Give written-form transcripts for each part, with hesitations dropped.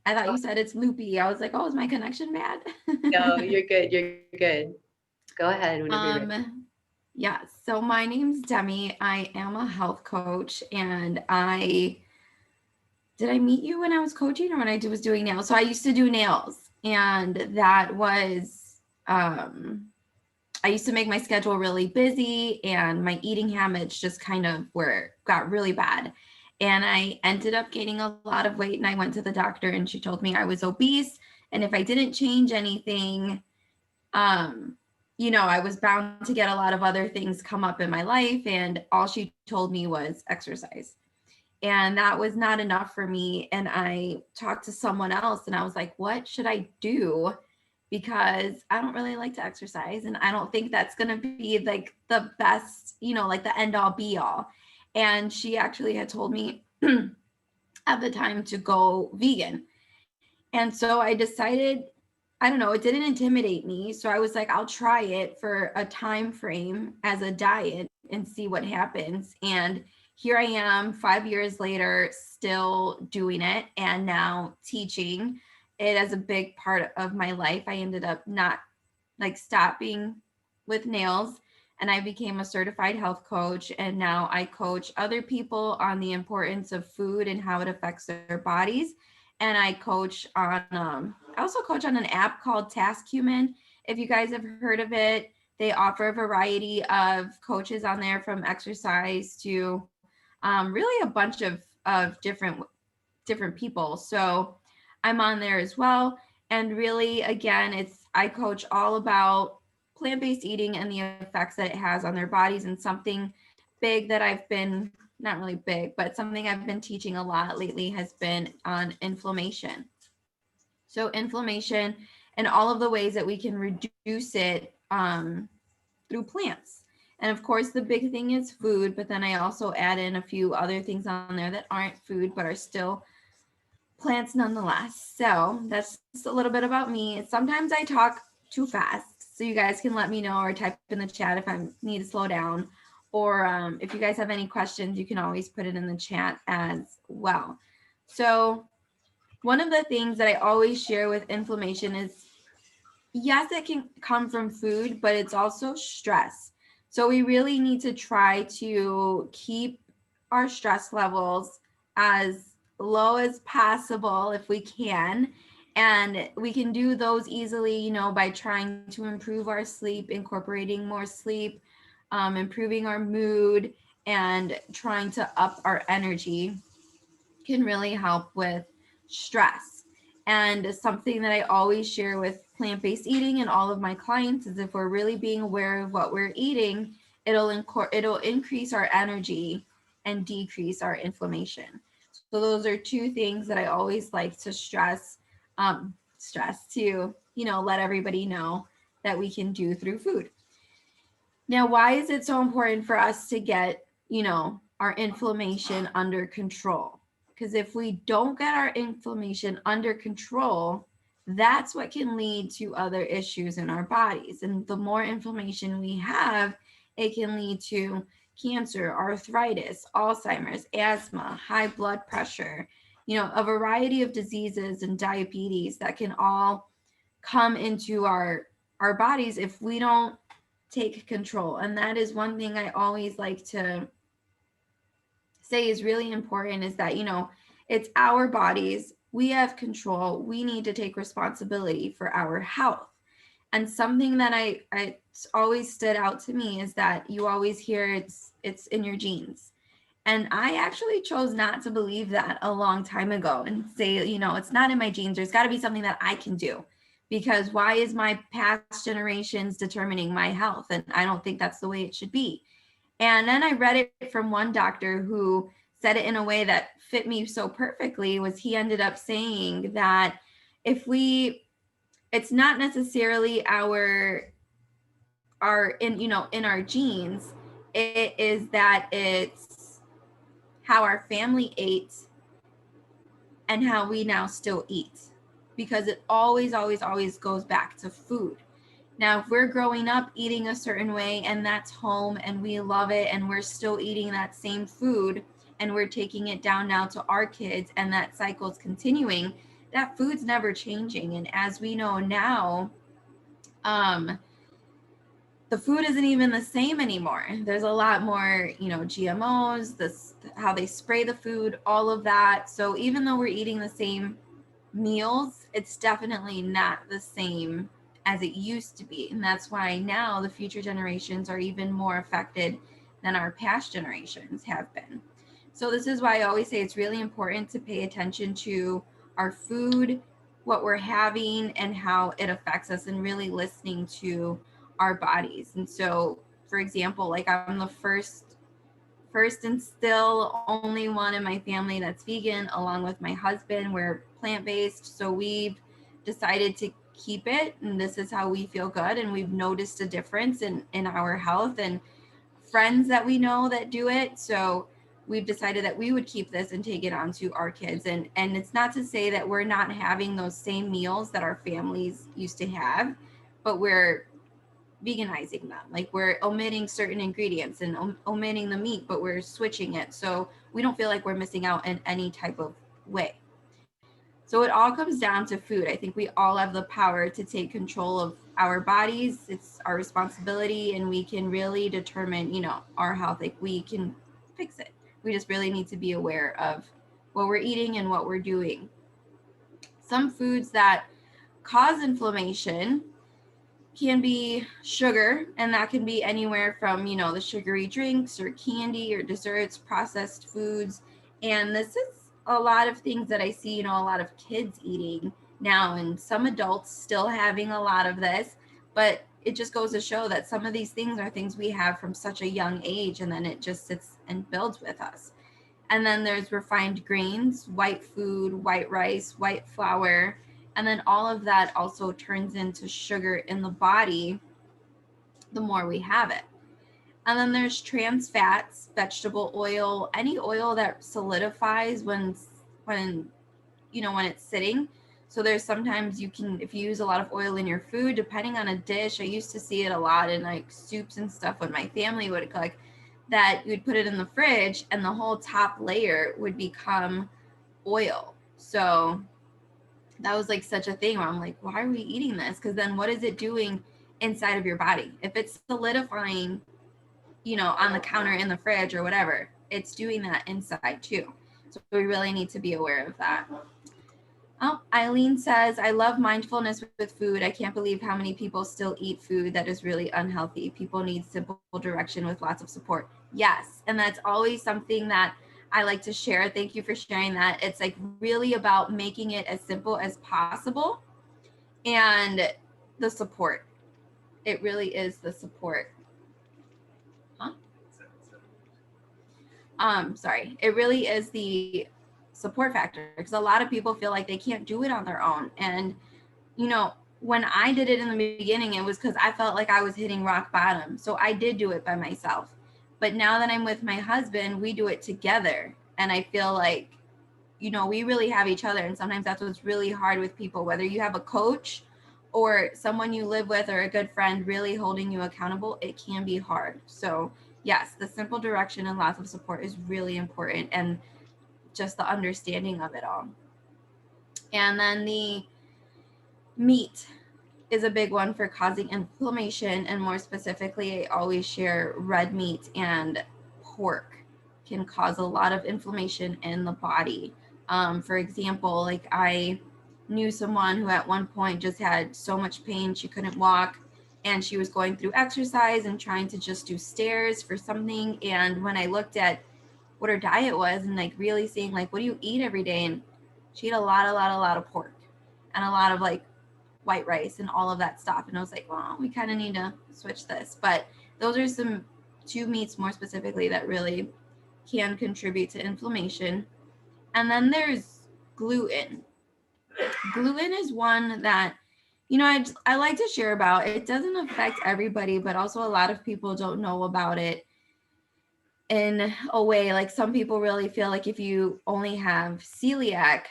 I thought you said it's loopy. I was like, oh, is my connection bad? No, you're good. You're good. Go ahead whenever you're ready. Yeah, so my name's Demi. I am a health coach, and did I meet you when I was coaching or when I was doing nails? So I used to do nails, and that was I used to make my schedule really busy, and my eating habits just kind of got really bad. And I ended up gaining a lot of weight, and I went to the doctor, and she told me I was obese, and if I didn't change anything, um, I was bound to get a lot of other things come up in my life. And all she told me was exercise. And that was not enough for me. And I talked to someone else, and I was like, what should I do? Because I don't really like to exercise. And I don't think that's going to be like the best, like the end all be all. And she actually had told me at the time to go vegan. And so I decided, I don't know, it didn't intimidate me. So I was like, I'll try it for a time frame as a diet and see what happens. And here I am 5 years later, still doing it and now teaching it as a big part of my life. I ended up not like stopping with nails, and I became a certified health coach. And now I coach other people on the importance of food and how it affects their bodies. And I also coach on an app called Task Human. If you guys have heard of it, they offer a variety of coaches on there, from exercise to really a bunch of different people. So I'm on there as well. And really, again, I coach all about plant-based eating and the effects that it has on their bodies. And something big that I've been, not really big, but something I've been teaching a lot lately has been on inflammation. So inflammation and all of the ways that we can reduce it through plants. And of course, the big thing is food, but then I also add in a few other things on there that aren't food but are still plants nonetheless. So that's just a little bit about me. Sometimes I talk too fast, so you guys can let me know or type in the chat if I need to slow down. Or if you guys have any questions, you can always put it in the chat as well. So, one of the things that I always share with inflammation is, yes, it can come from food, but it's also stress. So we really need to try to keep our stress levels as low as possible if we can. And we can do those easily, by trying to improve our sleep, incorporating more sleep, improving our mood, and trying to up our energy can really help with stress. And something that I always share with plant based eating and all of my clients is, if we're really being aware of what we're eating, it'll increase our energy and decrease our inflammation. So those are two things that I always like to stress to, let everybody know that we can do through food. Now, why is it so important for us to get, our inflammation under control? Because if we don't get our inflammation under control, that's what can lead to other issues in our bodies. And the more inflammation we have, it can lead to cancer, arthritis, Alzheimer's, asthma, high blood pressure, a variety of diseases and diabetes that can all come into our bodies if we don't take control. And that is one thing I always like to say is really important, is that, it's our bodies. We have control. We need to take responsibility for our health. And something that I always stood out to me is that you always hear it's in your genes. And I actually chose not to believe that a long time ago and say, it's not in my genes. There's got to be something that I can do, because why is my past generations determining my health? And I don't think that's the way it should be. And then I read it from one doctor who said it in a way that fit me so perfectly. Was he ended up saying that if we it's not necessarily our in our genes, it is that it's how our family ate and how we now still eat, because it always goes back to food. Now, if we're growing up eating a certain way and that's home and we love it and we're still eating that same food, and we're taking it down now to our kids, and that cycle's continuing, that food's never changing. And as we know now, the food isn't even the same anymore. There's a lot more, GMOs, this how they spray the food, all of that. So even though we're eating the same meals, it's definitely not the same as it used to be. And that's why now the future generations are even more affected than our past generations have been. So this is why I always say it's really important to pay attention to our food, what we're having, and how it affects us, and really listening to our bodies. And so, for example, like I'm the first and still only one in my family that's vegan, along with my husband. We're plant-based, so we've decided to keep it, and this is how we feel good. And we've noticed a difference in our health, and friends that we know that do it. So we've decided that we would keep this and take it on to our kids. And it's not to say that we're not having those same meals that our families used to have, but we're veganizing them. Like we're omitting certain ingredients and omitting the meat, but we're switching it, so we don't feel like we're missing out in any type of way. So it all comes down to food. I think we all have the power to take control of our bodies. It's our responsibility, and we can really determine, our health. Like we can fix it. We just really need to be aware of what we're eating and what we're doing. Some foods that cause inflammation can be sugar, and that can be anywhere from, the sugary drinks or candy or desserts, processed foods. And this is a lot of things that I see, a lot of kids eating now, and some adults still having a lot of this. But it just goes to show that some of these things are things we have from such a young age, and then it just sits and builds with us. And then there's refined grains, white food, white rice, white flour, and then all of that also turns into sugar in the body the more we have it. And then there's trans fats, vegetable oil, any oil that solidifies when it's sitting. So there's sometimes you can, if you use a lot of oil in your food, depending on a dish, I used to see it a lot in like soups and stuff when my family would cook, that you'd put it in the fridge and the whole top layer would become oil. So that was like such a thing where I'm like, why are we eating this? Because then what is it doing inside of your body? If it's solidifying, on the counter in the fridge or whatever, it's doing that inside too. So we really need to be aware of that. Oh, Eileen says, I love mindfulness with food. I can't believe how many people still eat food that is really unhealthy. People need simple direction with lots of support. Yes. And that's always something that I like to share. Thank you for sharing that. It's like really about making it as simple as possible, and the support. It really is the support. Huh? Sorry. It really is the support factor, because a lot of people feel like they can't do it on their own. And, when I did it in the beginning, it was because I felt like I was hitting rock bottom. So I did do it by myself. But now that I'm with my husband, we do it together. And I feel like, we really have each other. And sometimes that's what's really hard with people, whether you have a coach or someone you live with or a good friend really holding you accountable, it can be hard. So yes, the simple direction and lots of support is really important, and just the understanding of it all. And then the meat is a big one for causing inflammation, and more specifically, I always share red meat and pork can cause a lot of inflammation in the body. For example, like I knew someone who at one point just had so much pain she couldn't walk, and she was going through exercise and trying to just do stairs for something. And when I looked at what her diet was and like really seeing like, what do you eat every day, and she ate a lot of pork and a lot of like white rice and all of that stuff. And I was like, well, we kind of need to switch this. But those are some two meats more specifically that really can contribute to inflammation. And then there's gluten. Gluten is one that, I like to share about. It doesn't affect everybody, but also a lot of people don't know about it in a way. Like some people really feel like if you only have celiac,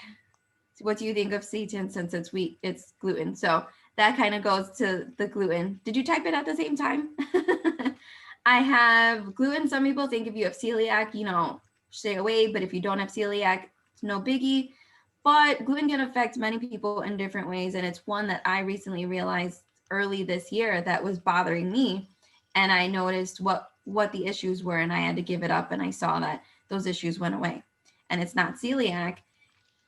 what do you think of Satan since it's wheat, it's gluten? So that kind of goes to the gluten. Did you type it at the same time? I have gluten. Some people think if you have celiac, stay away. But if you don't have celiac, it's no biggie. But gluten can affect many people in different ways. And it's one that I recently realized early this year that was bothering me. And I noticed what the issues were, and I had to give it up. And I saw that those issues went away. And it's not celiac.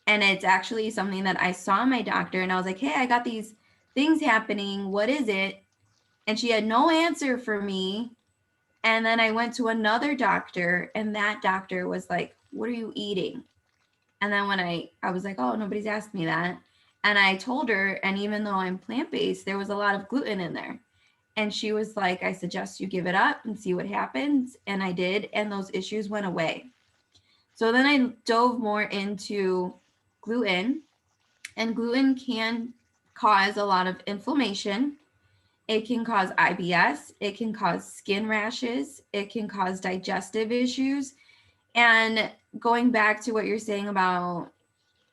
And it's actually something that I saw my doctor, and I was like, hey, I got these things happening. What is it? And she had no answer for me. And then I went to another doctor, and that doctor was like, what are you eating? And then when I was like, oh, nobody's asked me that. And I told her, and even though I'm plant-based, there was a lot of gluten in there. And she was like, I suggest you give it up and see what happens. And I did, and those issues went away. So then I dove more into gluten, and gluten can cause a lot of inflammation. It can cause IBS, it can cause skin rashes, it can cause digestive issues. And going back to what you're saying about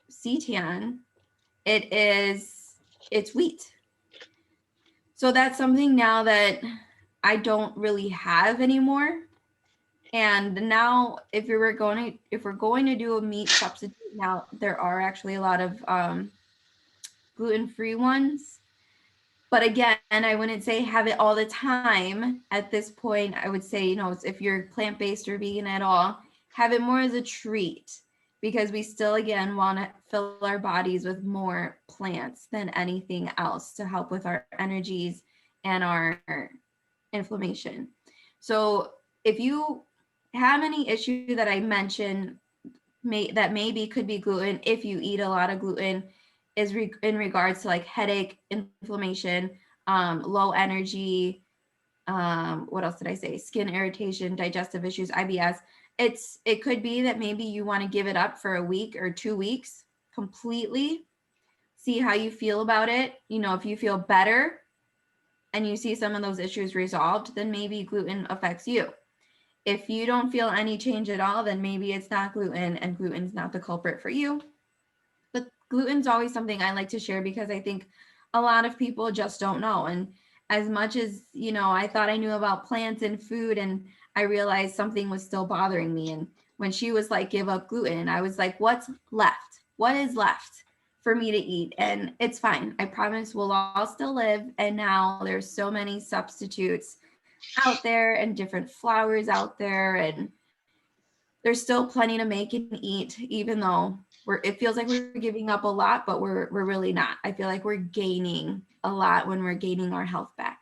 seitan, it's wheat. So that's something now that I don't really have anymore. And now if we're going to do a meat substitute, now there are actually a lot of gluten-free ones. But again, I wouldn't say have it all the time. At this point, I would say, if you're plant-based or vegan at all, have it more as a treat, because we still, again, want to fill our bodies with more plants than anything else to help with our energies and our inflammation. So if you have any issue that I mentioned that maybe could be gluten, if you eat a lot of gluten, is in regards to like headache, inflammation, low energy, what else did I say? Skin irritation, digestive issues, IBS. It could be that maybe you want to give it up for a week or 2 weeks completely. See how you feel about it. If you feel better and you see some of those issues resolved, then maybe gluten affects you. If you don't feel any change at all, then maybe it's not gluten, and gluten's not the culprit for you. But gluten's always something I like to share, because I think a lot of people just don't know. And as much as, I thought I knew about plants and food, and I realized something was still bothering me. And when she was like, give up gluten, I was like, what's left? What is left for me to eat? And it's fine. I promise we'll all still live. And now there's so many substitutes out there and different flours out there, and there's still plenty to make and eat, even though it feels like we're giving up a lot, but we're really not. I feel like we're gaining a lot when we're gaining our health back.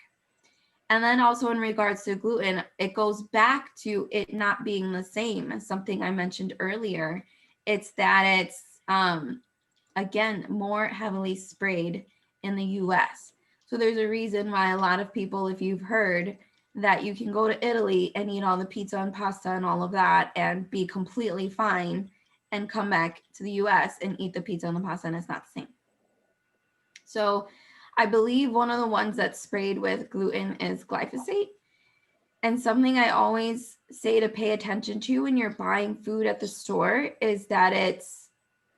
And then also in regards to gluten, it goes back to it not being the same as something I mentioned earlier. It's that it's again more heavily sprayed in the US. So there's a reason why a lot of people, if you've heard, that you can go to Italy and eat all the pizza and pasta and all of that and be completely fine, and come back to the US and eat the pizza and the pasta, and it's not the same. So I believe one of the ones that's sprayed with gluten is glyphosate. And something I always say to pay attention to when you're buying food at the store is that it's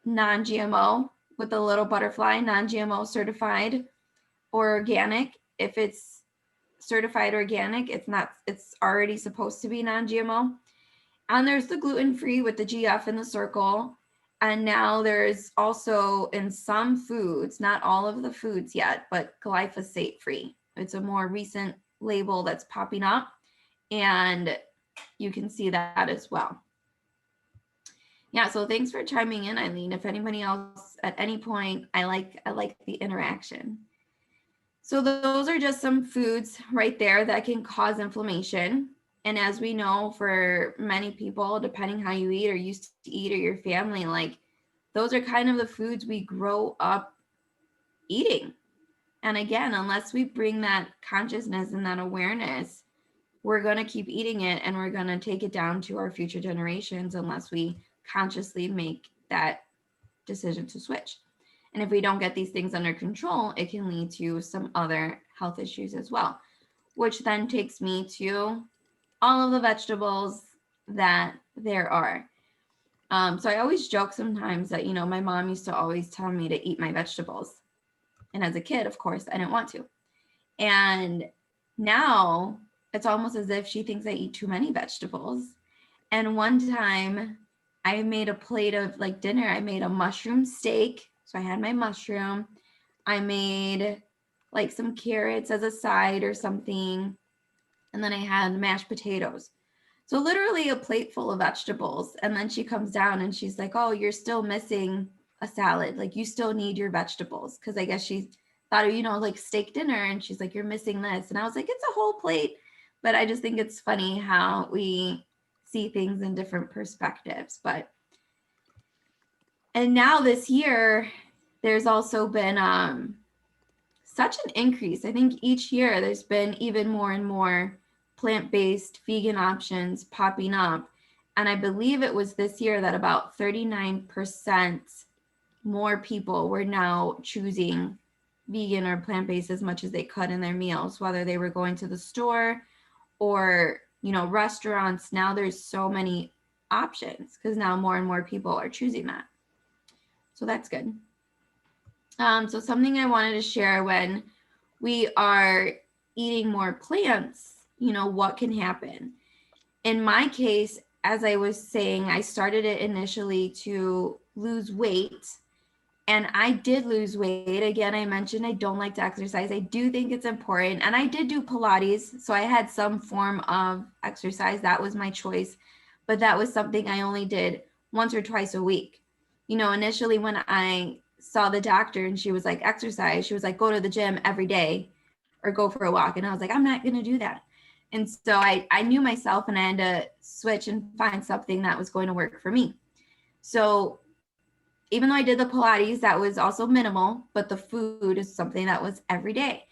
non-GMO with a little butterfly, non-GMO certified or organic. If it's certified organic, it's already supposed to be non-GMO. And there's the gluten-free with the GF in the circle. And now there's also in some foods, not all of the foods yet, but glyphosate free. It's a more recent label that's popping up, and you can see that as well. Yeah, so thanks for chiming in, Eileen. If anybody else at any point, I like the interaction. So those are just some foods right there that can cause inflammation. And as we know, for many people, depending how you eat or used to eat, or your family, like those are kind of the foods we grow up eating. And again, unless we bring that consciousness and that awareness, we're going to keep eating it, and we're going to take it down to our future generations unless we consciously make that decision to switch. And if we don't get these things under control, it can lead to some other health issues as well, which then takes me to all of the vegetables that there are. So I always joke sometimes that, my mom used to always tell me to eat my vegetables. And as a kid, of course, I didn't want to. And now it's almost as if she thinks I eat too many vegetables. And one time I made a plate of like dinner. I made a mushroom steak. So I had my mushroom. I made like some carrots as a side or something. And then I had mashed potatoes. So literally a plate full of vegetables. And then she comes down and she's like, "Oh, you're still missing a salad. Like you still need your vegetables." Because I guess she thought, like steak dinner. And she's like, "You're missing this." And I was like, "It's a whole plate." But I just think it's funny how we see things in different perspectives. And now this year, there's also been such an increase. I think each year there's been even more and more plant-based vegan options popping up. And I believe it was this year that about 39% more people were now choosing vegan or plant-based as much as they could in their meals, whether they were going to the store or, restaurants. Now there's so many options because now more and more people are choosing that. So that's good. So something I wanted to share when we are eating more plants, what can happen? In my case, as I was saying, I started it initially to lose weight. And I did lose weight. Again, I mentioned I don't like to exercise. I do think it's important. And I did do Pilates. So I had some form of exercise. That was my choice. But that was something I only did once or twice a week. Initially when I saw the doctor and she was like, exercise, she was like, go to the gym every day or go for a walk. And I was like, I'm not going to do that. And so I knew myself and I had to switch and find something that was going to work for me. So even though I did the Pilates, that was also minimal, but the food is something that was every day.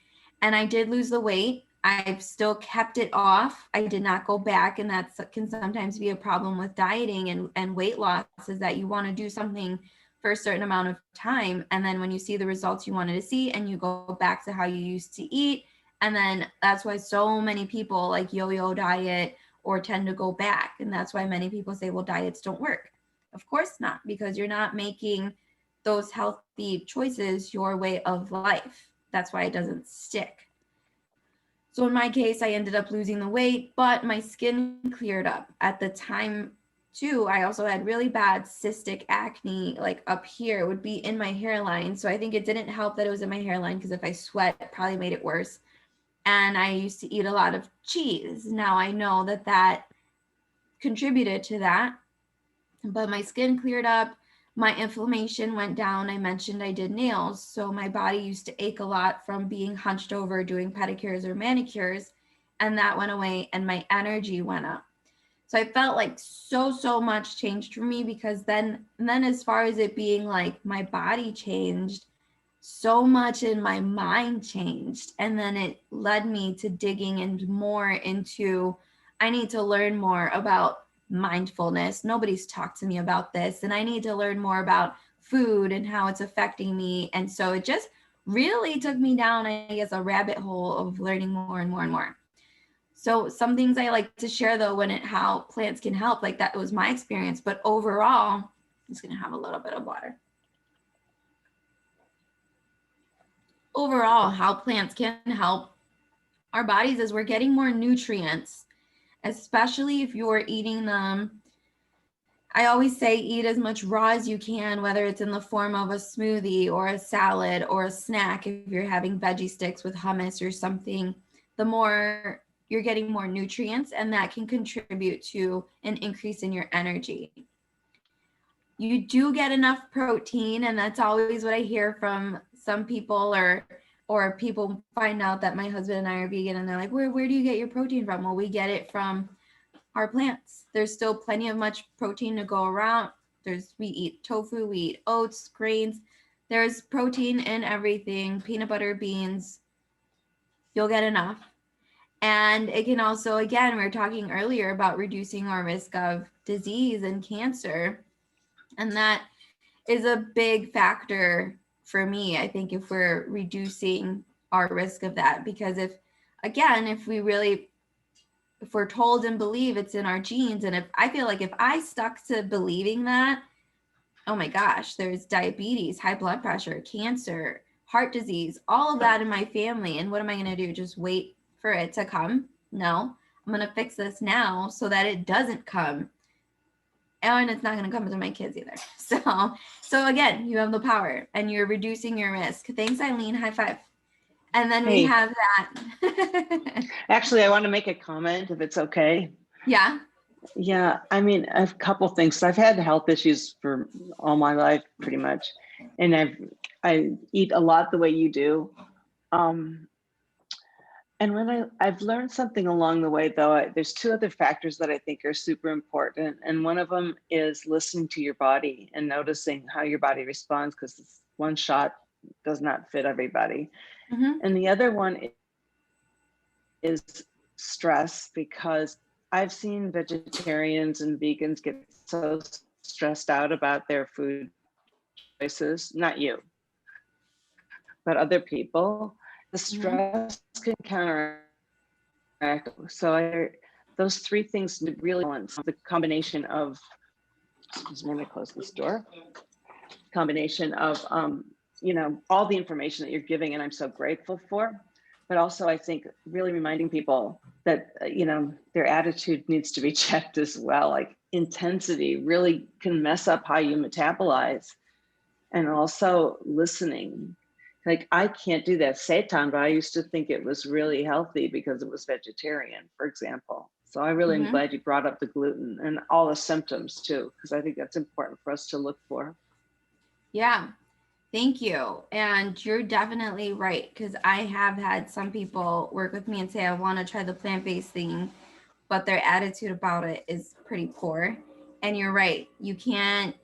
And I did lose the weight. I've still kept it off. I did not go back. And that can sometimes be a problem with dieting and weight loss, is that you want to do something for a certain amount of time. And then when you see the results you wanted to see and you go back to how you used to eat. And then that's why so many people like yo-yo diet or tend to go back. And that's why many people say, well, diets don't work. Of course not, because you're not making those healthy choices your way of life. That's why it doesn't stick. So in my case, I ended up losing the weight, but my skin cleared up. At the time, too, I also had really bad cystic acne, like up here, it would be in my hairline. So I think it didn't help that it was in my hairline, because if I sweat, it probably made it worse. And I used to eat a lot of cheese. Now I know that that contributed to that. But my skin cleared up, my inflammation went down. I mentioned I did nails, so my body used to ache a lot from being hunched over doing pedicures or manicures, and that went away and my energy went up. So I felt like so much changed for me, because then as far as it being like my body changed, so much in my mind changed. And then it led me to digging in more into, I need to learn more about mindfulness. Nobody's talked to me about this. And I need to learn more about food and how it's affecting me. And so it just really took me down, I guess, a rabbit hole of learning more and more and more. So some things I like to share, though, how plants can help, like that was my experience. But overall, I'm just going to have a little bit of water. Overall, how plants can help our bodies is we're getting more nutrients, especially if you're eating them. I always say eat as much raw as you can, whether it's in the form of a smoothie or a salad or a snack. If you're having veggie sticks with hummus or something, the more you're getting more nutrients, and that can contribute to an increase in your energy. You do get enough protein, and that's always what I hear from some people, or people find out that my husband and I are vegan and they're like, where do you get your protein from? Well, we get it from our plants. There's still plenty of much protein to go around. We eat tofu, we eat oats, grains. There's protein in everything, peanut butter, beans. You'll get enough. And it can also, again, we were talking earlier about reducing our risk of disease and cancer. And that is a big factor for me, I think, if we're reducing our risk of that. Because if we're told and believe it's in our genes, and if I stuck to believing that, oh my gosh, there's diabetes, high blood pressure, cancer, heart disease, all of that in my family. And what am I going to do? Just wait for it to come? No, I'm going to fix this now so that it doesn't come. and it's not going to come to my kids either. So again, you have the power and you're reducing your risk. Thanks, Eileen. High five. And then we Hey. have that. Actually, I want to make a comment if it's okay. Yeah. Yeah, I mean, a couple things. I've had health issues for all my life, pretty much, and I eat a lot the way you do. And when I've learned something along the way, though, there's two other factors that I think are super important, and one of them is listening to your body and noticing how your body responds, because one shot does not fit everybody. Mm-hmm. And the other one is stress, because I've seen vegetarians and vegans get so stressed out about their food choices, not you, but other people. The stress can counteract. So those three things really balance the combination of, excuse me, let me close this door, combination of, all the information that you're giving, and I'm so grateful for. But also, I think really reminding people that, their attitude needs to be checked as well. Like intensity really can mess up how you metabolize. And also listening. Like I can't do that seitan, but I used to think it was really healthy because it was vegetarian, for example. So I really am glad you brought up the gluten and all the symptoms too, because I think that's important for us to look for. Yeah. Thank you. And you're definitely right, because I have had some people work with me and say, I want to try the plant-based thing, but their attitude about it is pretty poor. And you're right. You can't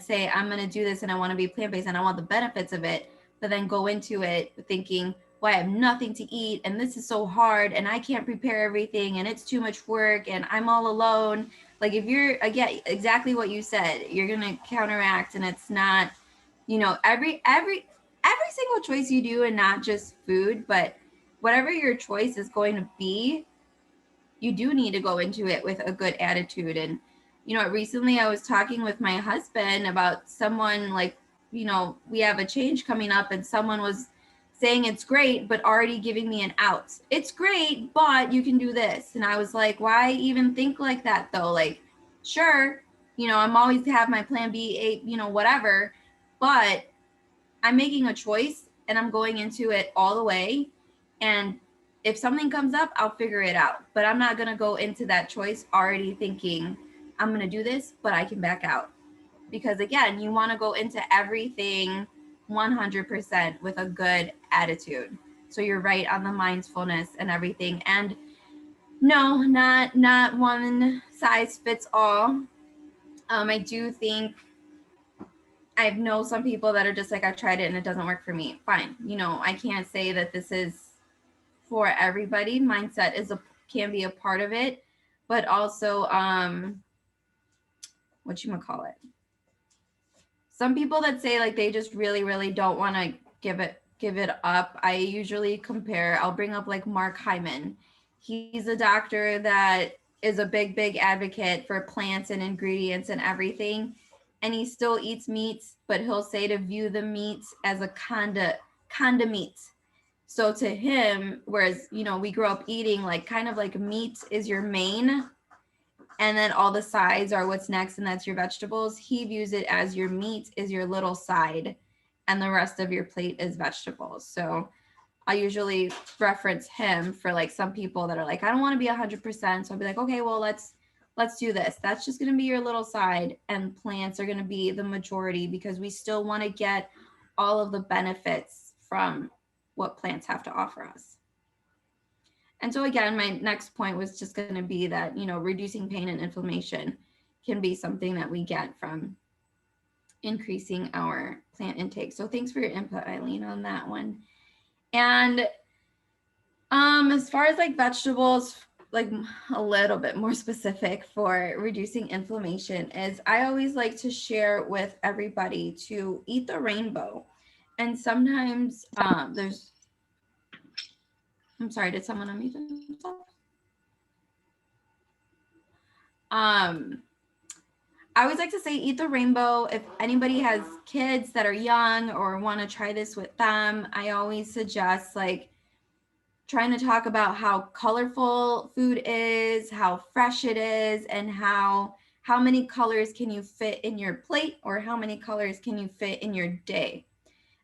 say, I'm going to do this and I want to be plant-based and I want the benefits of it, but then go into it thinking, well, I have nothing to eat and this is so hard and I can't prepare everything and it's too much work and I'm all alone. Like if you're, again, exactly what you said, you're going to counteract, and it's not, every single choice you do, and not just food, but whatever your choice is going to be, you do need to go into it with a good attitude. And recently I was talking with my husband about someone, like, we have a change coming up and someone was saying it's great but already giving me an out. It's great, but you can do this. And I was like, why even think like that though? Like, sure, I'm always to have my plan B, A, whatever, but I'm making a choice and I'm going into it all the way. And if something comes up, I'll figure it out. But I'm not going to go into that choice already thinking I'm going to do this, but I can back out. Because again, you want to go into everything 100% with a good attitude. So you're right on the mindfulness and everything. And no, not one size fits all. I do think I know some people that are just like, I tried it and it doesn't work for me. Fine. I can't say that this is for everybody. Mindset can be a part of it, but also, whatchamacallit? Some people that say like they just really, really don't want to give it up. I'll bring up like Mark Hyman. He's a doctor that is a big, big advocate for plants and ingredients and everything. And he still eats meats, but he'll say to view the meats as a conda meat. So to him, whereas, we grew up eating like kind of like meat is your main, and then all the sides are what's next, and that's your vegetables. He views it as your meat is your little side, and the rest of your plate is vegetables. So I usually reference him for like some people that are like, I don't want to be 100%. So I'll be like, okay, well, let's do this. That's just going to be your little side, and plants are going to be the majority, because we still want to get all of the benefits from what plants have to offer us. And so again, my next point was just going to be that, reducing pain and inflammation can be something that we get from increasing our plant intake. So thanks for your input, Eileen, on that one. And as far as like vegetables, like a little bit more specific for reducing inflammation, is I always like to share with everybody to eat the rainbow. And sometimes I'm sorry, did someone unmute themselves? I always like to say eat the rainbow. If anybody has kids that are young or want to try this with them, I always suggest like trying to talk about how colorful food is, how fresh it is, and how how many colors can you fit in your plate, or how many colors can you fit in your day?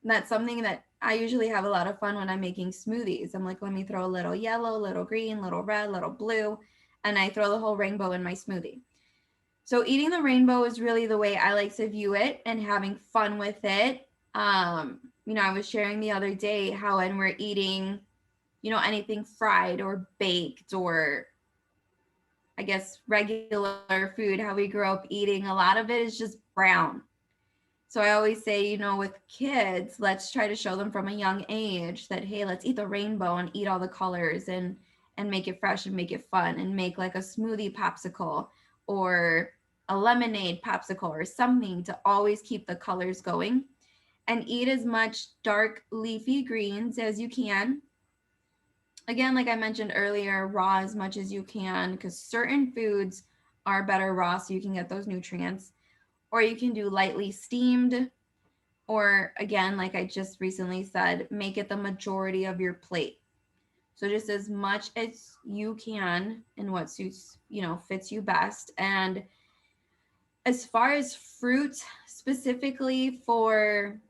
And that's something that I usually have a lot of fun when I'm making smoothies. I'm like, let me throw a little yellow, little green, little red, little blue, and I throw the whole rainbow in my smoothie. So eating the rainbow is really the way I like to view it and having fun with it. I was sharing the other day how when we're eating, anything fried or baked or I guess regular food, how we grew up eating, a lot of it is just brown. So I always say, with kids, let's try to show them from a young age that, hey, let's eat the rainbow and eat all the colors and make it fresh and make it fun and make like a smoothie popsicle or a lemonade popsicle or something to always keep the colors going, and eat as much dark leafy greens as you can. Again, like I mentioned earlier, raw as much as you can, because certain foods are better raw so you can get those nutrients. Or you can do lightly steamed, or again, like I just recently said, make it the majority of your plate. So just as much as you can in what suits, fits you best. And as far as fruit specifically for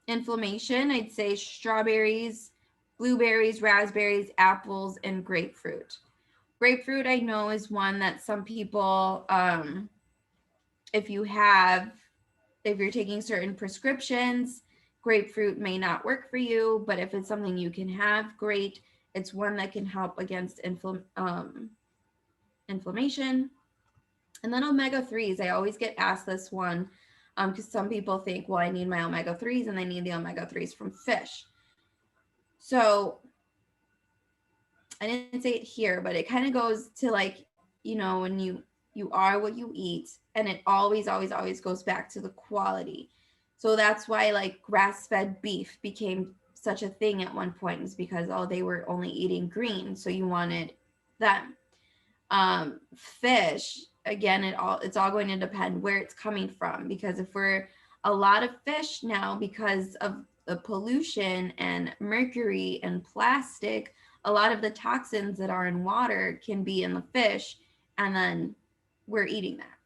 inflammation, I'd say strawberries, blueberries, raspberries, apples, and grapefruit. Grapefruit, I know, is one that some people, if you're taking certain prescriptions, grapefruit may not work for you, but if it's something you can have, great. It's one that can help against inflammation. And then omega-3s, I always get asked this one because some people think, well, I need my omega-3s and they need the omega-3s from fish. So I didn't say it here, but it kind of goes to like, when you are what you eat, and it always, always, always goes back to the quality. So that's why like grass-fed beef became such a thing at one point, is because they were only eating green, so you wanted them. Fish, again, it's all going to depend where it's coming from, because if we're a lot of fish now, because of the pollution and mercury and plastic, a lot of the toxins that are in water can be in the fish, and then we're eating that.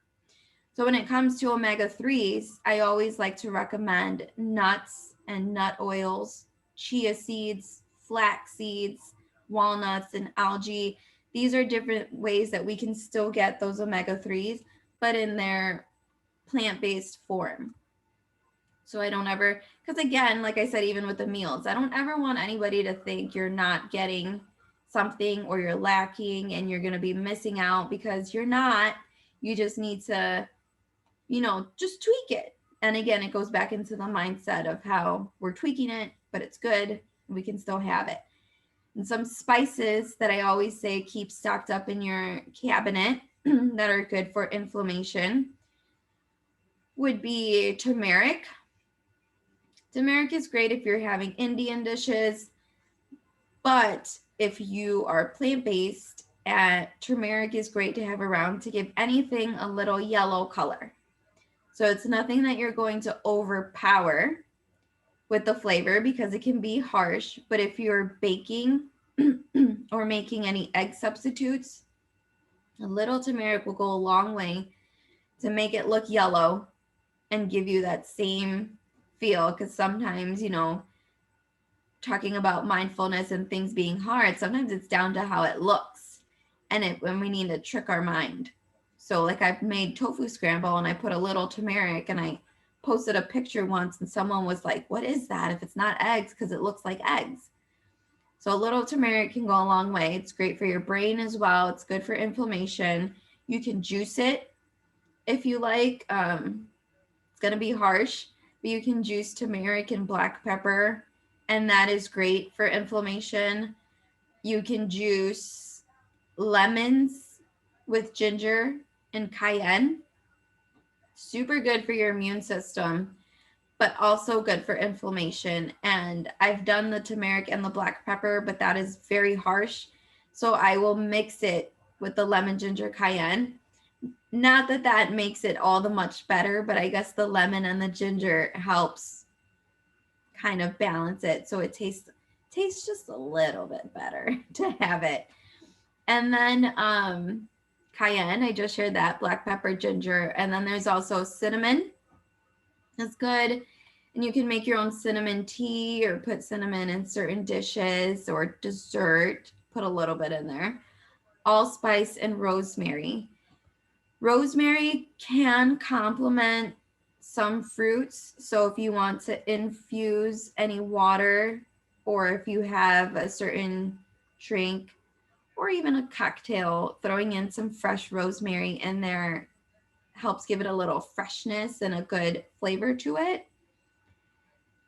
So when it comes to omega-3s, I always like to recommend nuts and nut oils, chia seeds, flax seeds, walnuts, and algae. These are different ways that we can still get those omega-3s, but in their plant-based form. So I don't ever, because again, like I said, even with the meals, I don't ever want anybody to think you're not getting something or you're lacking and you're going to be missing out, because you're not. You just need to, just tweak it. And again, it goes back into the mindset of how we're tweaking it, but it's good. We can still have it. And some spices that I always say keep stocked up in your cabinet that are good for inflammation would be turmeric. Turmeric is great if you're having Indian dishes, but if you are plant-based, turmeric is great to have around to give anything a little yellow color. So it's nothing that you're going to overpower with the flavor, because it can be harsh, but if you're baking or making any egg substitutes, a little turmeric will go a long way to make it look yellow and give you that same feel. Because sometimes, talking about mindfulness and things being hard, sometimes it's down to how it looks, and when we need to trick our mind. So like I've made tofu scramble and I put a little turmeric, and I posted a picture once and someone was like, what is that if it's not eggs, because it looks like eggs? So a little turmeric can go a long way. It's great for your brain as well. It's good for inflammation. You can juice it if you like. It's going to be harsh, but you can juice turmeric and black pepper, and that is great for inflammation. You can juice lemons with ginger and cayenne. Super good for your immune system, but also good for inflammation. And I've done the turmeric and the black pepper, but that is very harsh. So I will mix it with the lemon, ginger, cayenne. Not that that makes it all the much better, but I guess the lemon and the ginger helps kind of balance it, so it tastes just a little bit better to have it. And then cayenne. I just shared that, black pepper, ginger. And then there's also cinnamon. That's good. And you can make your own cinnamon tea or put cinnamon in certain dishes or dessert. Put a little bit in there. Allspice and rosemary. Rosemary can complement some fruits. So if you want to infuse any water, or if you have a certain drink or even a cocktail, throwing in some fresh rosemary in there helps give it a little freshness and a good flavor to it.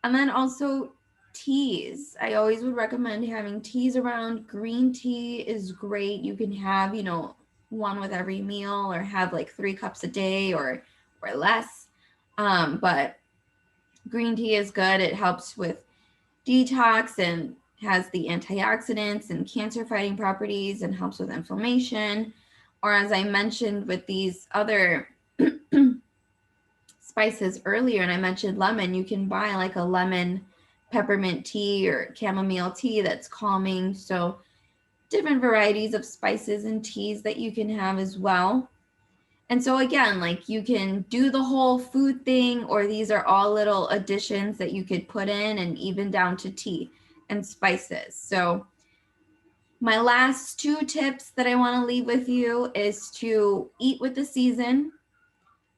And then also teas. I always would recommend having teas around. Green tea is great. You can have, one with every meal or have like 3 cups a day or less. But green tea is good. It helps with detox and has the antioxidants and cancer fighting properties and helps with inflammation. Or as I mentioned with these other spices earlier, and I mentioned lemon, you can buy like a lemon peppermint tea or chamomile tea that's calming. So different varieties of spices and teas that you can have as well. And so again, like you can do the whole food thing, or these are all little additions that you could put in, and even down to tea and spices. So my last 2 tips that I want to leave with you is to eat with the season,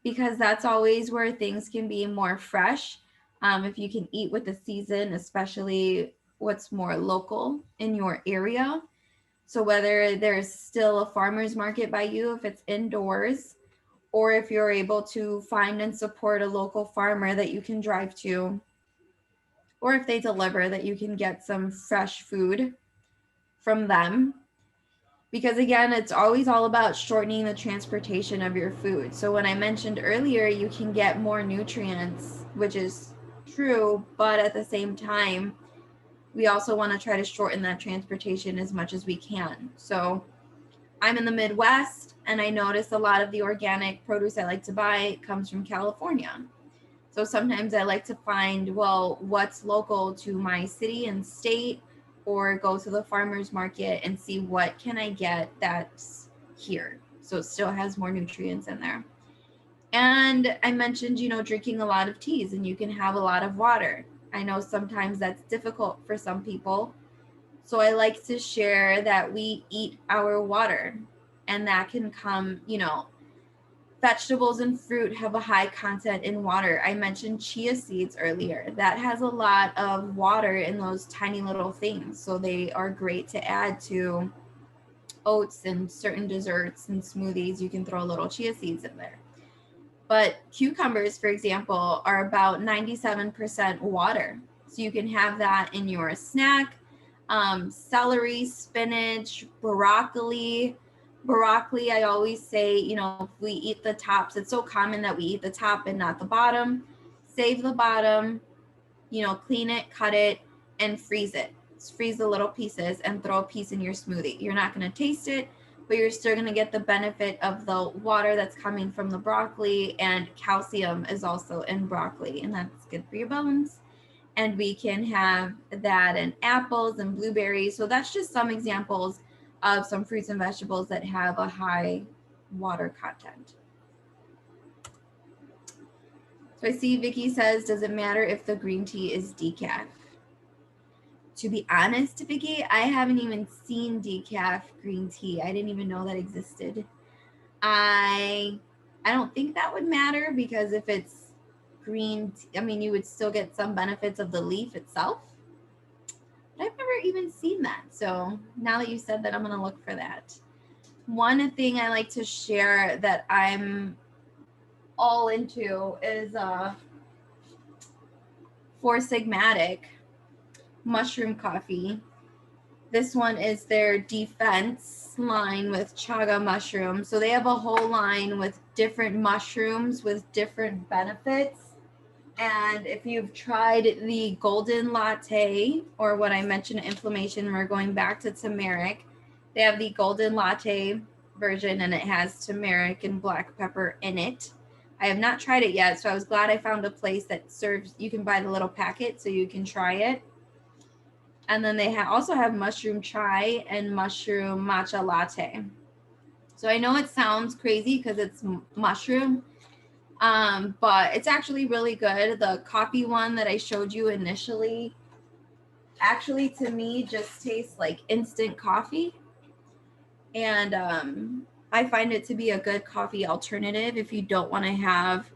because that's always where things can be more fresh. If you can eat with the season, especially what's more local in your area. So whether there's still a farmer's market by you, if it's indoors, or if you're able to find and support a local farmer that you can drive to, or if they deliver, that you can get some fresh food from them. Because again, it's always all about shortening the transportation of your food. So when I mentioned earlier, you can get more nutrients, which is true, but at the same time, we also want to try to shorten that transportation as much as we can. So I'm in the Midwest, and I notice a lot of the organic produce I like to buy comes from California. So sometimes I like to find, well, what's local to my city and state, or go to the farmer's market and see what can I get that's here. So it still has more nutrients in there. And I mentioned, drinking a lot of teas, and you can have a lot of water. I know sometimes that's difficult for some people. So I like to share that we eat our water, and that can come, vegetables and fruit have a high content in water. I mentioned chia seeds earlier. That has a lot of water in those tiny little things. So they are great to add to oats and certain desserts and smoothies. You can throw a little chia seeds in there. But cucumbers, for example, are about 97% water. So you can have that in your snack. Celery, spinach, broccoli. Broccoli, I always say, if we eat the tops, it's so common that we eat the top and not the bottom. Save the bottom, clean it, cut it, and freeze it. Just freeze the little pieces and throw a piece in your smoothie. You're not going to taste it, but you're still going to get the benefit of the water that's coming from the broccoli, and calcium is also in broccoli, and that's good for your bones. And we can have that in apples and blueberries. So that's just some examples of some fruits and vegetables that have a high water content. So I see Vicky says, does it matter if the green tea is decaf? To be honest, Vicky, I haven't even seen decaf green tea. I didn't even know that existed. I don't think that would matter, because if it's green, you would still get some benefits of the leaf itself. But I've never even seen that. So now that you said that, I'm going to look for that. One thing I like to share that I'm all into is Four Sigmatic mushroom coffee. This one is their defense line with chaga mushrooms. So they have a whole line with different mushrooms with different benefits. And if you've tried the golden latte, or what I mentioned, inflammation, we're going back to turmeric. They have the golden latte version, and it has turmeric and black pepper in it. I have not tried it yet, so I was glad I found a place that serves, you can buy the little packet so you can try it. And then they also have mushroom chai and mushroom matcha latte. So I know it sounds crazy because it's mushroom, but it's actually really good. The coffee one that I showed you initially, actually to me just tastes like instant coffee. And I find it to be a good coffee alternative if you don't want to have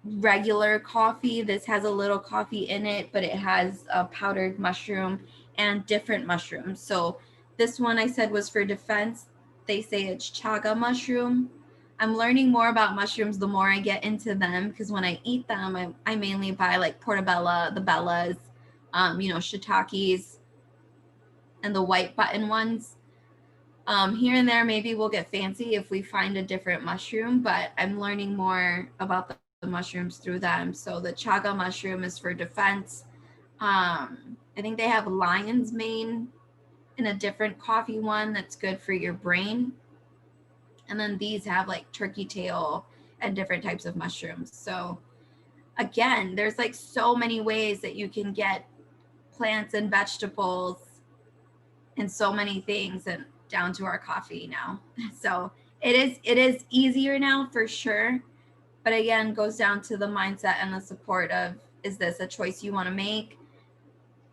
regular coffee. This has a little coffee in it, but it has a powdered mushroom and different mushrooms. So this one I said was for defense. They say it's chaga mushroom. I'm learning more about mushrooms the more I get into them, because when I eat them, I mainly buy like portobello, the bellas, shiitakes, and the white button ones. Here and there, maybe we'll get fancy if we find a different mushroom, but I'm learning more about the mushrooms through them. So the chaga mushroom is for defense. I think they have lion's mane in a different coffee one that's good for your brain. And then these have like turkey tail and different types of mushrooms. So again, there's like so many ways that you can get plants and vegetables and so many things, and down to our coffee now. So it is easier now for sure. But again, goes down to the mindset and the support of, is this a choice you want to make?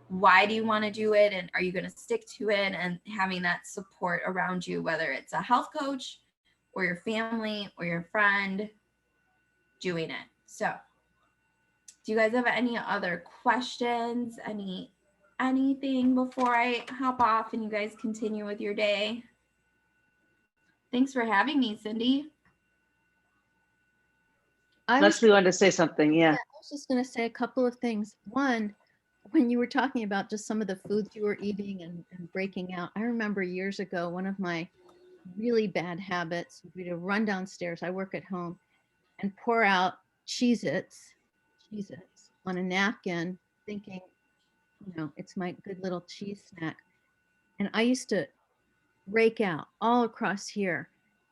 Why do you want to do it? And are you going to stick to it? And having that support around you, whether it's a health coach or your family or your friend doing it. So do you guys have any other questions? Anything before I hop off and you guys continue with your day? Thanks for having me, Cindy. Leslie wanted to say something. Yeah. I was just going to say a couple of things. One, when you were talking about just some of the foods you were eating and breaking out, I remember years ago, one of my really bad habits would be to run downstairs. I work at home and pour out Cheez-Its on a napkin, thinking, it's my good little cheese snack. And I used to rake out all across here.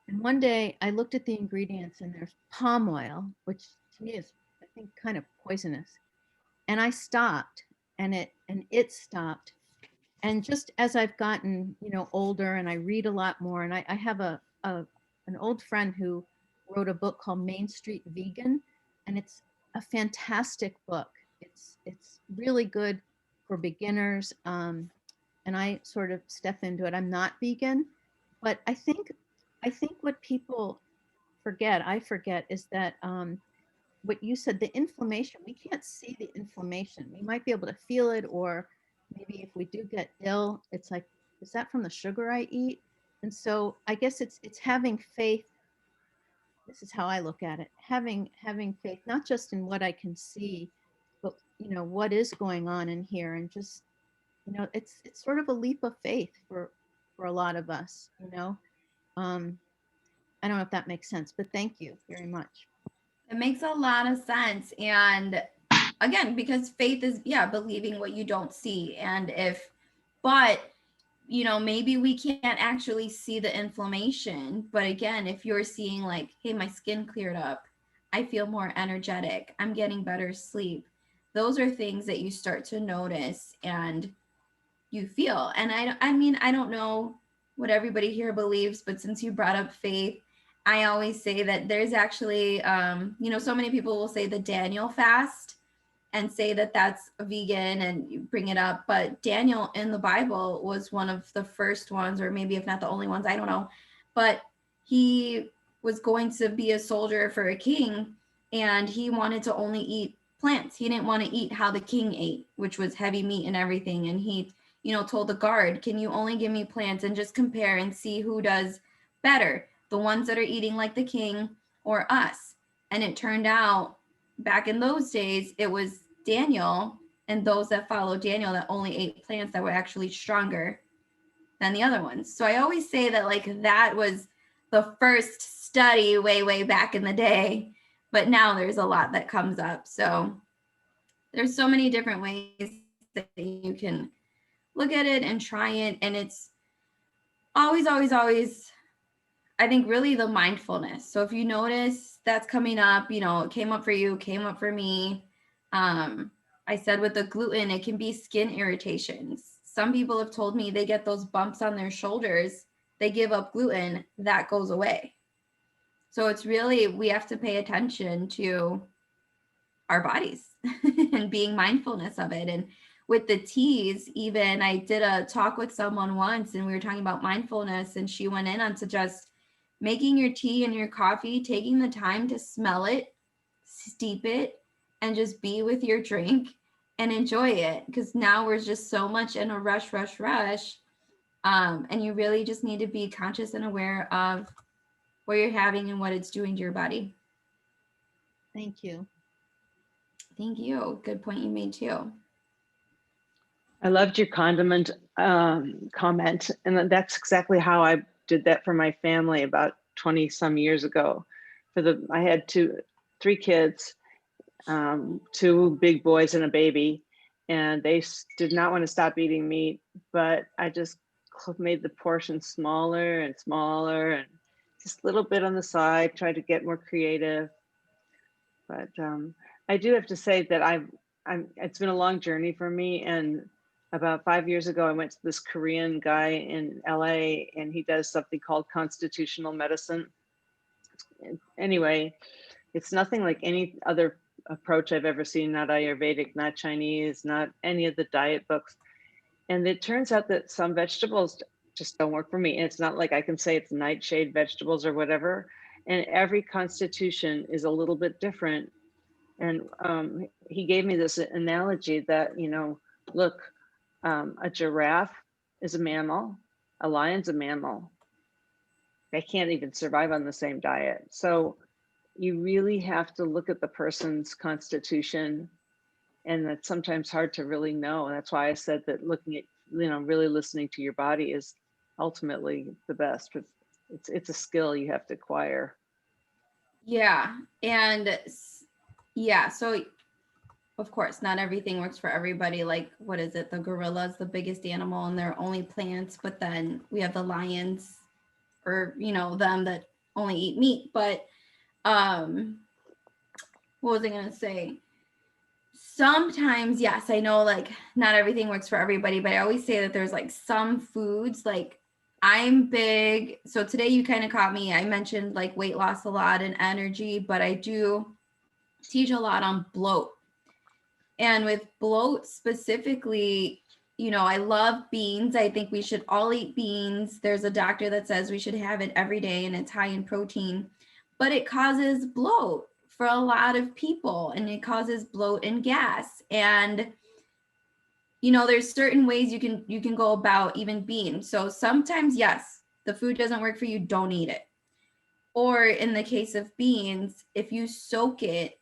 And one day I looked at the ingredients and there's palm oil, which to me is, I think, kind of poisonous. And I stopped, and it stopped. And just as I've gotten, older, and I read a lot more, and I have an old friend who wrote a book called Main Street Vegan, and it's a fantastic book. It's really good for beginners. And I sort of step into it. I'm not vegan, but I think what people I forget, is that what you said, the inflammation, we can't see the inflammation. We might be able to feel it, or maybe if we do get ill, it's like, is that from the sugar I eat? And so I guess it's having faith. This is how I look at it. Having faith, not just in what I can see, but what is going on in here, and just it's sort of a leap of faith for a lot of us. I don't know if that makes sense, but thank you very much. It makes a lot of sense. And again, because faith is, believing what you don't see. And but maybe we can't actually see the inflammation. But again, if you're seeing like, hey, my skin cleared up, I feel more energetic, I'm getting better sleep. Those are things that you start to notice and you feel. And I don't know what everybody here believes, but since you brought up faith, I always say that there's actually, so many people will say the Daniel fast and say that that's vegan, and you bring it up. But Daniel in the Bible was one of the first ones, or maybe if not the only ones, I don't know. But he was going to be a soldier for a king, and he wanted to only eat plants. He didn't want to eat how the king ate, which was heavy meat and everything. And he, told the guard, can you only give me plants and just compare and see who does better, the ones that are eating like the king or us? And it turned out back in those days, it was Daniel and those that followed Daniel that only ate plants that were actually stronger than the other ones. So I always say that like that was the first study way back in the day, but now there's a lot that comes up. So there's so many different ways that you can look at it and try it. And it's always, I think, really the mindfulness. So if you notice that's coming up, it came up for you, came up for me. I said with the gluten, it can be skin irritations. Some people have told me they get those bumps on their shoulders they give up gluten, that goes away. So it's really, we have to pay attention to our bodies and being mindfulness of it. And with the teas, even I did a talk with someone once and we were talking about mindfulness, and she went in onto just making your tea and your coffee, taking the time to smell it, steep it, and just be with your drink and enjoy it. Because now we're just so much in a rush. And you really just need to be conscious and aware of what you're having and what it's doing to your body. Thank you. Thank you. Good point you made too. I loved your condiment comment. And that's exactly how I did that for my family about 20 some years ago. I had three kids, two big boys and a baby, and they did not want to stop eating meat, but I just made the portion smaller and smaller and just a little bit on the side, tried to get more creative. But I do have to say that it's been a long journey for me. And about 5 years ago, I went to this Korean guy in LA, and he does something called constitutional medicine. Anyway, it's nothing like any other approach I've ever seen, not Ayurvedic, not Chinese, not any of the diet books. And it turns out that some vegetables just don't work for me. And it's not like I can say it's nightshade vegetables or whatever. And every constitution is a little bit different. And he gave me this analogy that, look, a giraffe is a mammal, a lion's a mammal. They can't even survive on the same diet. So you really have to look at the person's constitution, and that's sometimes hard to really know. And that's why I said that looking at, really listening to your body is ultimately the best, but it's a skill you have to acquire. Yeah. And yeah, so of course, not everything works for everybody. Like, what is it? The gorilla's the biggest animal and they're only plants, but then we have the lions, or them that only eat meat. But what was I gonna say? Sometimes, yes, I know like not everything works for everybody, but I always say that there's like some foods, like I'm big. So today you kind of caught me. I mentioned like weight loss a lot and energy, but I do teach a lot on bloat. And with bloat specifically, I love beans. I think we should all eat beans. There's a doctor that says we should have it every day and it's high in protein, but it causes bloat for a lot of people, and it causes bloat and gas. And there's certain ways you can go about even beans. So sometimes, yes, the food doesn't work for you, don't eat it. Or in the case of beans, if you soak it,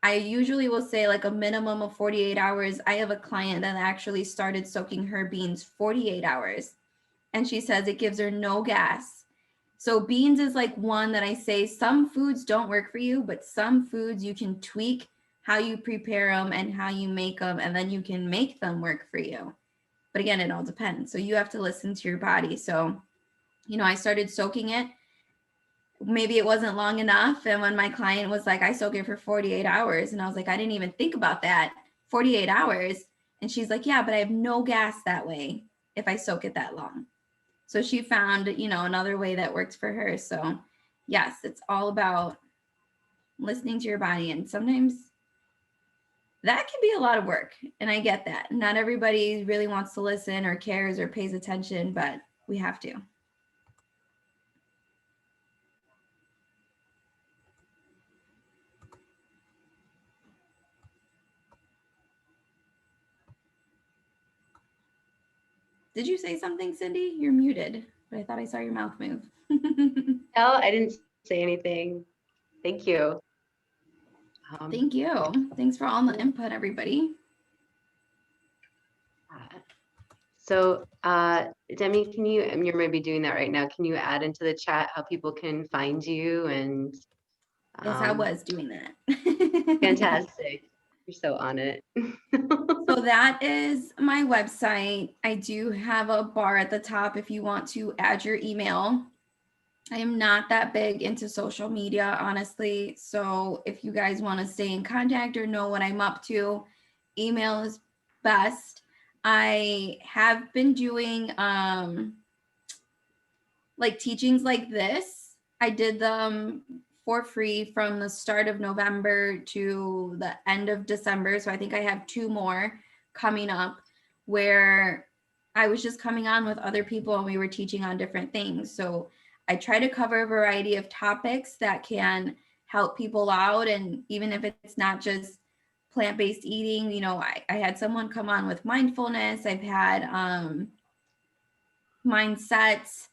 I usually will say like a minimum of 48 hours. I have a client that actually started soaking her beans 48 hours, and she says it gives her no gas. So beans is like one that I say some foods don't work for you, but some foods you can tweak how you prepare them and how you make them, and then you can make them work for you. But again, it all depends. So you have to listen to your body. So, I started soaking it. Maybe it wasn't long enough. And when my client was like, I soak it for 48 hours. And I was like, I didn't even think about that. 48 hours. And she's like, yeah, but I have no gas that way if I soak it that long. So she found, another way that works for her. So yes, it's all about listening to your body. And sometimes that can be a lot of work. And I get that. Not everybody really wants to listen or cares or pays attention, but we have to. Did you say something, Cindy? You're muted, but I thought I saw your mouth move. No, I didn't say anything. Thank you. Thank you. Thanks for all the input, everybody. So, Demi, you're maybe doing that right now. Can you add into the chat how people can find you? And yes, I was doing that. Fantastic. You're so on it. So that is my website. I do have a bar at the top if you want to add your email. I am not that big into social media, honestly. So if you guys want to stay in contact or know what I'm up to, email is best. I have been doing like teachings like this, I did them for free from the start of November to the end of December. So I think I have 2 more coming up where I was just coming on with other people and we were teaching on different things. So I try to cover a variety of topics that can help people out. And even if it's not just plant-based eating, you know, I had someone come on with mindfulness. I've had mindsets,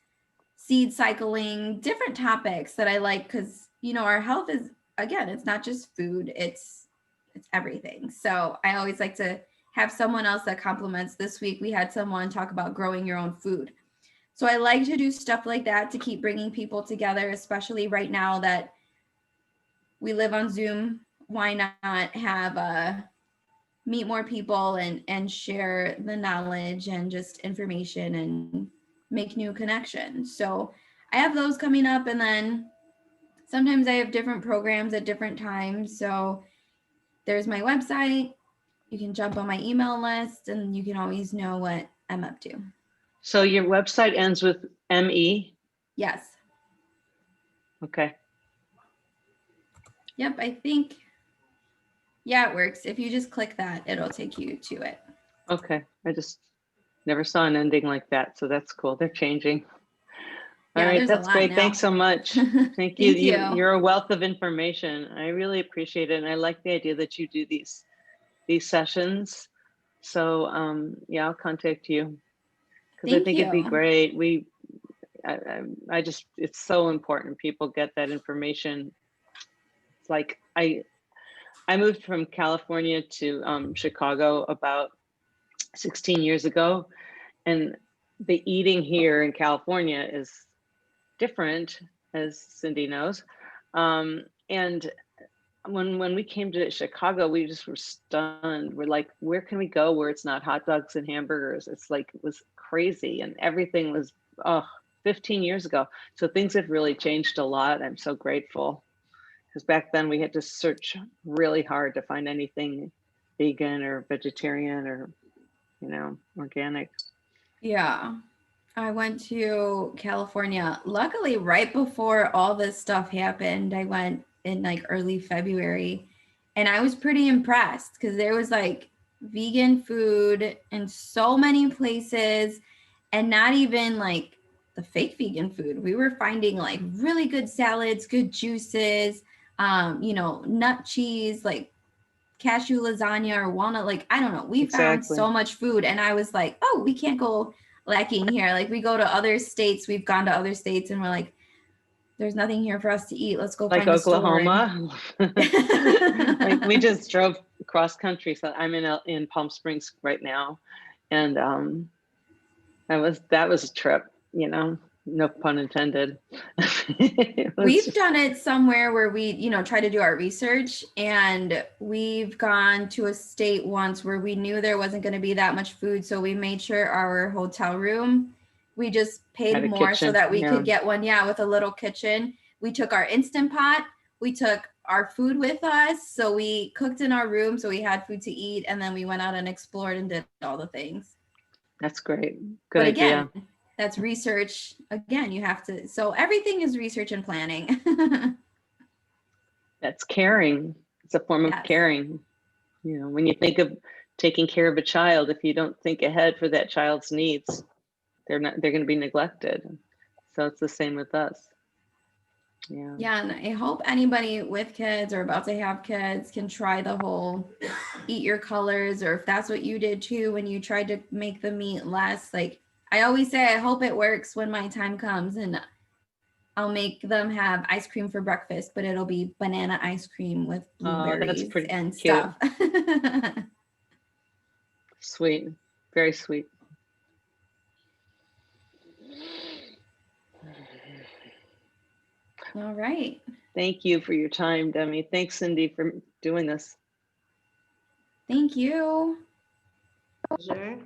seed cycling, different topics that I like because, you know, our health is, again, it's not just food, it's everything. So I always like to have someone else that complements. This week we had someone talk about growing your own food. So I like to do stuff like that to keep bringing people together, especially right now that we live on Zoom. Why not have meet more people and share the knowledge and just information and make new connections. So I have those coming up, and then sometimes I have different programs at different times. So there's my website. You can jump on my email list and you can always know what I'm up to. So your website ends with ME? Yes. Okay. Yep, I think, yeah, it works. If you just click that, it'll take you to it. Okay. I just never saw an ending like that. So that's cool. They're changing. All Yeah, right. there's a That's lot great. now. Thanks so much. Thank you. Thank you. You're a wealth of information. I really appreciate it. And I like the idea that you do these sessions. So yeah, I'll contact you because I Thank think it'd be you. great. I just, it's so important people get that information. It's like I moved from California to Chicago about 16 years ago, and the eating here in California is different, as Cindy knows. And when we came to Chicago, we just were stunned. We're like, where can we go where it's not hot dogs and hamburgers? It's like, it was crazy, and everything was 15 years ago. So things have really changed a lot. I'm so grateful, because back then we had to search really hard to find anything vegan or vegetarian or, you know, organic. Yeah. I went to California, luckily right before all this stuff happened. I went in like early February and I was pretty impressed because there was like vegan food in so many places and not even like the fake vegan food. We were finding like really good salads, good juices, you know, nut cheese, like cashew lasagna or walnut, like I don't know, we found Exactly. so much food and I was like, oh, we can't go lacking here. Like we go to other states, we've gone to other states and we're like, there's nothing here for us to eat, let's go Like find a store. Oklahoma. Like we just drove cross country. So I'm in Palm Springs right now, and that was a trip, you know, no pun intended. We've done it somewhere where we, you know, try to do our research, and we've gone to a state once where we knew there wasn't going to be that much food. So we made sure our hotel room, we just paid more so that we could get one, yeah, with a little kitchen. We took our Instant Pot, we took our food with us. So we cooked in our room, so we had food to eat, and then we went out and explored and did all the things. That's great. Good but again, idea. That's research. Again, you have to, so everything is research and planning. That's caring. It's a form of Yes. caring. You know, when you think of taking care of a child, if you don't think ahead for that child's needs, they're going to be neglected. So it's the same with us. Yeah. Yeah, and I hope anybody with kids or about to have kids can try the whole eat your colors, or if that's what you did too when you tried to make the meat less. Like I always say, I hope it works when my time comes and I'll make them have ice cream for breakfast, but it'll be banana ice cream with blueberries and cute. stuff. Sweet. Very sweet. All right. Thank you for your time, Demi. Thanks, Cindy, for doing this. Thank you. Pleasure.